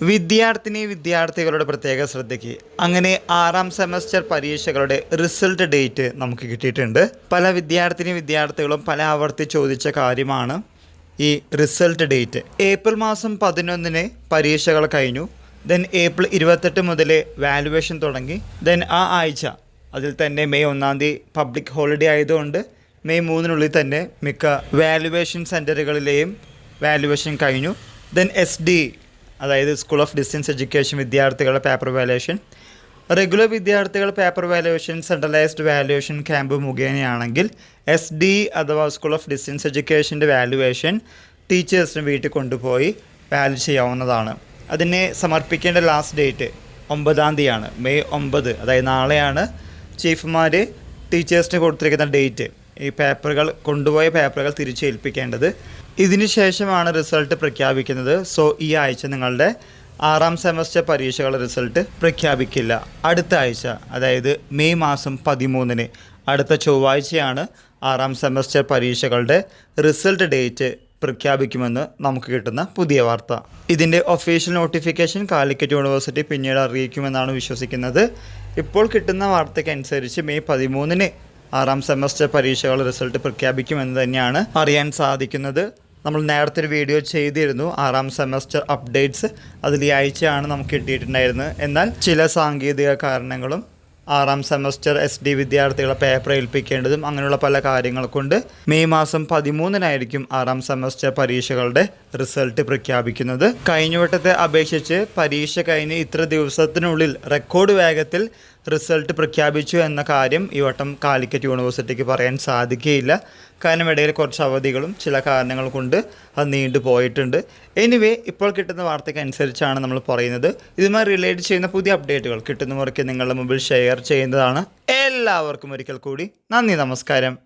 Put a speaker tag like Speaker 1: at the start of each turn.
Speaker 1: വിദ്യാർത്ഥികളുടെ പ്രത്യേക ശ്രദ്ധയ്ക്ക് അങ്ങനെ 6ാം സെമസ്റ്റർ പരീക്ഷകളുടെ റിസൾട്ട് ഡേറ്റ് നമുക്ക് കിട്ടിയിട്ടുണ്ട്. പല വിദ്യാർത്ഥികളും പല ആവർത്തി ചോദിച്ച കാര്യമാണ് ഈ റിസൾട്ട് ഡേറ്റ്. ഏപ്രിൽ മാസം 11-ന് പരീക്ഷകൾ കഴിഞ്ഞു. ദെൻ ഏപ്രിൽ 28 മുതൽ വാല്യുവേഷൻ തുടങ്ങി. ദെൻ ആ ആഴ്ച അതിൽ തന്നെ മെയ് 1-ാം തീയതി പബ്ലിക് ഹോളിഡേ ആയതുകൊണ്ട് മെയ് 3-നുള്ളിൽ തന്നെ മിക്ക വാല്യുവേഷൻ സെൻറ്ററുകളിലെയും വാല്യുവേഷൻ കഴിഞ്ഞു. ദെൻ SD അതായത് സ്കൂൾ ഓഫ് ഡിസ്റ്റൻസ് എഡ്യൂക്കേഷൻ വിദ്യാർത്ഥികളുടെ പേപ്പർ വാല്യുവേഷൻ, റെഗുലർ വിദ്യാർത്ഥികൾ paper valuation centralised valuation camp മുഖേനയാണെങ്കിൽ SD അഥവാ സ്കൂൾ ഓഫ് ഡിസ്റ്റൻസ് എഡ്യൂക്കേഷൻ്റെ വാല്യുവേഷൻ ടീച്ചേഴ്സിന് വീട്ടിൽ കൊണ്ടുപോയി വാല്യൂ ചെയ്യാവുന്നതാണ്. അതിനെ സമർപ്പിക്കേണ്ട ലാസ്റ്റ് ഡേറ്റ് 9-ാം തീയതിയാണ്. മെയ് 9, അതായത് നാളെയാണ് ചീഫുമാർ ടീച്ചേഴ്സിന് കൊടുത്തിരിക്കുന്ന ഡേറ്റ്. ഈ കൊണ്ടുപോയ പേപ്പറുകൾ തിരിച്ചേൽപ്പിക്കേണ്ടത്. ഇതിന് ശേഷമാണ് റിസൾട്ട് പ്രഖ്യാപിക്കുന്നത്. സോ ഈ ആഴ്ച നിങ്ങളുടെ 6ാം സെമസ്റ്റർ പരീക്ഷകളുടെ റിസൾട്ട് പ്രഖ്യാപിക്കില്ല. അടുത്ത ആഴ്ച അതായത് മെയ് മാസം 13-ന് അടുത്ത ചൊവ്വാഴ്ചയാണ് 6ാം സെമസ്റ്റർ പരീക്ഷകളുടെ റിസൾട്ട് ഡേറ്റ് പ്രഖ്യാപിക്കുമെന്ന് നമുക്ക് കിട്ടുന്ന പുതിയ വാർത്ത. ഇതിൻ്റെ ഒഫീഷ്യൽ നോട്ടിഫിക്കേഷൻ കാലിക്കറ്റ് യൂണിവേഴ്സിറ്റി പിന്നീട് അറിയിക്കുമെന്നാണ് വിശ്വസിക്കുന്നത്. ഇപ്പോൾ കിട്ടുന്ന വാർത്തയ്ക്കനുസരിച്ച് മെയ് 13-ന് 6ാം സെമസ്റ്റർ പരീക്ഷകളുടെ റിസൾട്ട് പ്രഖ്യാപിക്കുമെന്ന് തന്നെയാണ് അറിയാൻ സാധിക്കുന്നത്. നമ്മൾ നേരത്തെ ഒരു വീഡിയോ ചെയ്തിരുന്നു 6ാം സെമസ്റ്റർ അപ്ഡേറ്റ്സ്. അതിൽ ഈ ആഴ്ചയാണ് നമുക്ക് കിട്ടിയിട്ടുണ്ടായിരുന്നത്. എന്നാൽ ചില സാങ്കേതിക കാരണങ്ങളും 6ാം സെമസ്റ്റർ SD വിദ്യാർത്ഥികളെ പേപ്പർ ഏൽപ്പിക്കേണ്ടതും അങ്ങനെയുള്ള പല കാര്യങ്ങൾ കൊണ്ട് മെയ് മാസം 13-നായിരിക്കും 6ാം സെമസ്റ്റർ പരീക്ഷകളുടെ റിസൾട്ട് പ്രഖ്യാപിക്കുന്നത്. കഴിഞ്ഞ വട്ടത്തെ അപേക്ഷിച്ച് പരീക്ഷ കഴിഞ്ഞ് ഇത്ര ദിവസത്തിനുള്ളിൽ റെക്കോർഡ് വേഗത്തിൽ റിസൾട്ട് പ്രഖ്യാപിച്ചു എന്ന കാര്യം ഈ വട്ടം കാലിക്കറ്റ് യൂണിവേഴ്സിറ്റിക്ക് പറയാൻ സാധിക്കുകയില്ല. കാരണം ഇടയിൽ കുറച്ച് അവധികളും ചില കാരണങ്ങൾ കൊണ്ട് അത് നീണ്ടു പോയിട്ടുണ്ട്. എനിവേ, ഇപ്പോൾ കിട്ടുന്ന വാർത്തയ്ക്ക് അനുസരിച്ചാണ് നമ്മൾ പറയുന്നത്. ഇതുമായി റിലേറ്റ് ചെയ്യുന്ന പുതിയ അപ്ഡേറ്റുകൾ കിട്ടുന്നവർക്ക് നിങ്ങളുടെ മുമ്പിൽ ഷെയർ ചെയ്യുന്നതാണ്. എല്ലാവർക്കും ഒരിക്കൽ കൂടി നന്ദി, നമസ്കാരം.